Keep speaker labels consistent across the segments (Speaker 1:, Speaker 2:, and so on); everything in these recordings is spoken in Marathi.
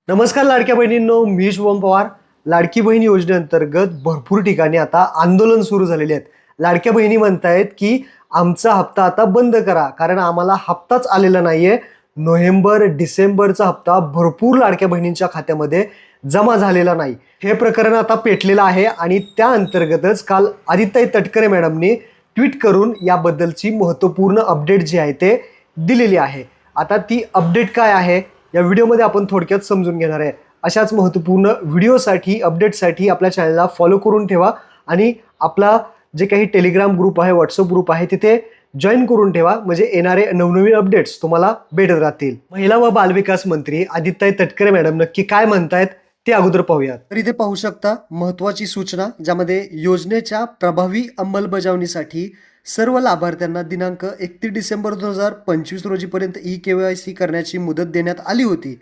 Speaker 1: नमस्कार लाडक्या बहिणींनो, मी शुभम पवार. लाडकी बहीण योजनेअंतर्गत भरपूर ठिकाणी आता आंदोलन सुरू झालेले आहेत. लाडक्या बहिणी म्हणतायत की आमचा हप्ता आता बंद करा, कारण आम्हाला हप्ताच आलेला नाहीये. नोव्हेंबर डिसेंबरचा हप्ता भरपूर लाडक्या बहिणींच्या खात्यामध्ये जमा झालेला नाही. हे प्रकरण आता पेटलेलं आहे आणि त्या अंतर्गतच काल आदित्य तटकरे मॅडमनी ट्विट करून याबद्दलची महत्त्वपूर्ण अपडेट जी आहे ते दिलेली आहे. आता ती अपडेट काय आहे या व्हिडिओमध्ये आपण थोडक्यात समजून घेणार आहे. अशाच महत्त्वपूर्ण व्हिडिओसाठी अपडेटसाठी आपल्या चॅनलला फॉलो करून ठेवा आणि आपला जे काही टेलिग्राम ग्रुप आहे, व्हॉट्सअप ग्रुप आहे तिथे जॉईन करून ठेवा, म्हणजे येणारे नवनवीन अपडेट्स तुम्हाला भेटत राहतील. महिला व बालविकास मंत्री आदित्य तटकरे मॅडम नक्की काय म्हणतायत ते अगोदर पाहूयात. तर इथे पाहू शकता महत्त्वाची सूचना, ज्यामध्ये योजनेच्या प्रभावी अंमलबजावणीसाठी सर्व लाभार्थ्यांना दिनांक 31 डिसेंबर 2025 रोजीपर्यंत ई-KYC करण्याची मुदत देण्यात आली होती.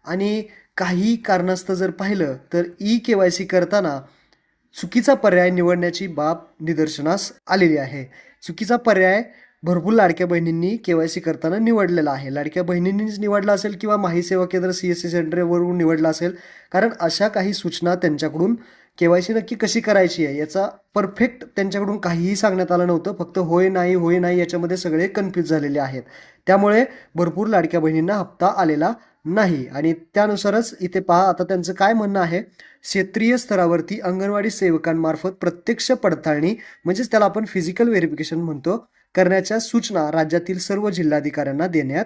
Speaker 1: आणि काही कारणास्तव जर पाहिलं तर ई-KYC करताना चुकीचा पर्याय निवडण्याची बाब निदर्शनास आलेली आहे. चुकीचा पर्याय भरपूर लाडक्या बहिणींनी KYC करताना निवडलेला आहे. लाडक्या बहिणींनीच निवडला असेल किंवा माही सेवा केंद्र CSC सेंटरवरून निवडला असेल, कारण अशा काही सूचना त्यांच्याकडून KYC नक्की कशी करायची आहे याचा परफेक्ट त्यांच्याकडून काहीही सांगण्यात आलं नव्हतं. फक्त होय नाही याच्यामध्ये सगळे कन्फ्यूज झालेले आहेत. त्यामुळे भरपूर लाडक्या बहिणींना हप्ता आलेला नाही. आणि त्यानुसारच इथे पहा, आता त्यांचं काय म्हणणं आहे. क्षेत्रीय स्तरावरती अंगणवाडी सेवकांमार्फत प्रत्यक्ष पडताळणी, म्हणजेच त्याला आपण फिजिकल व्हेरिफिकेशन म्हणतो, करण्याच्या सूचना राज्यातील सर्व जिल्हाधिकाऱ्यांना देण्यात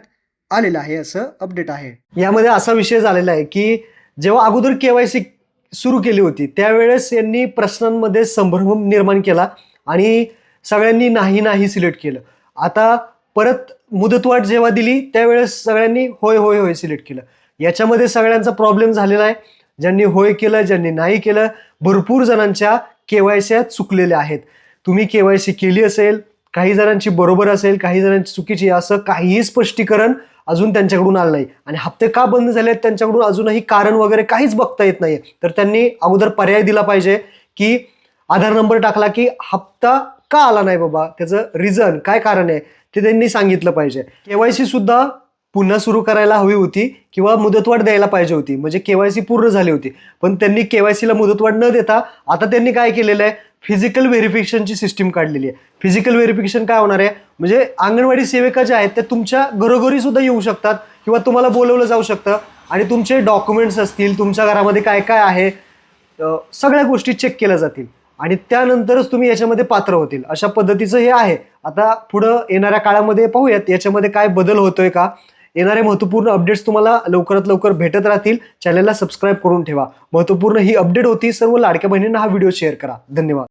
Speaker 1: आलेला आहे, असं अपडेट आहे. यामध्ये असा विषय झालेला आहे की जेव्हा अगोदर KYC सुरू केली होती त्यावेळेस यांनी प्रश्नांमध्ये संभ्रम निर्माण केला आणि सगळ्यांनी नाही सिलेक्ट केलं. आता परत मुदतवाढ जेव्हा दिली त्यावेळेस सगळ्यांनी होय सिलेक्ट केलं. याच्यामध्ये सगळ्यांचा प्रॉब्लेम झालेला आहे. ज्यांनी होय केलं, ज्यांनी नाही केलं, भरपूर जणांच्या KYC चुकलेल्या आहेत. तुम्ही KYC केली असेल, काही जणांची बरोबर असेल, काही जणांची चुकीची, असं काहीही स्पष्टीकरण अजून त्यांच्याकडून आलं नाही. आणि हप्ते का बंद झाले आहेत त्यांच्याकडून अजूनही कारण वगैरे काहीच बघता येत नाही. तर त्यांनी अगोदर पर्याय दिला पाहिजे की आधार नंबर टाकला की हप्ता का आला नाही बाबा, त्याचं रिझन काय कारण आहे ते त्यांनी सांगितलं पाहिजे. KYC सुद्धा पुन्हा सुरू करायला हवी होती किंवा मुदतवाढ द्यायला पाहिजे होती, म्हणजे KYC पूर्ण झाली होती. पण त्यांनी KYC ला मुदतवाढ न देता आता त्यांनी काय केलेलं आहे, फिजिकल व्हेरिफिकेशनची सिस्टीम काढलेली आहे. फिजिकल व्हेरिफिकेशन काय होणार आहे, म्हणजे अंगणवाडी सेविका ज्या आहेत त्या तुमच्या घरोघरी सुद्धा येऊ शकतात किंवा तुम्हाला बोलवलं जाऊ शकतं आणि तुमचे डॉक्युमेंट्स असतील, तुमच्या घरामध्ये काय काय आहे, सगळ्या गोष्टी चेक केल्या जातील आणि त्यानंतरच तुम्ही याच्यामध्ये पात्र होतील. अशा पद्धतीचं हे आहे. आता पुढं येणाऱ्या काळामध्ये पाहूयात याच्यामध्ये काय बदल होतोय का. येणारे महत्त्वपूर्ण अपडेट्स तुम्हाला लवकरात लवकर भेटत राहतील. चॅनलला सबस्क्राईब करून ठेवा. महत्त्वपूर्ण ही अपडेट होती. सर्व लाडक्या बहिणींना हा व्हिडिओ शेअर करा. धन्यवाद.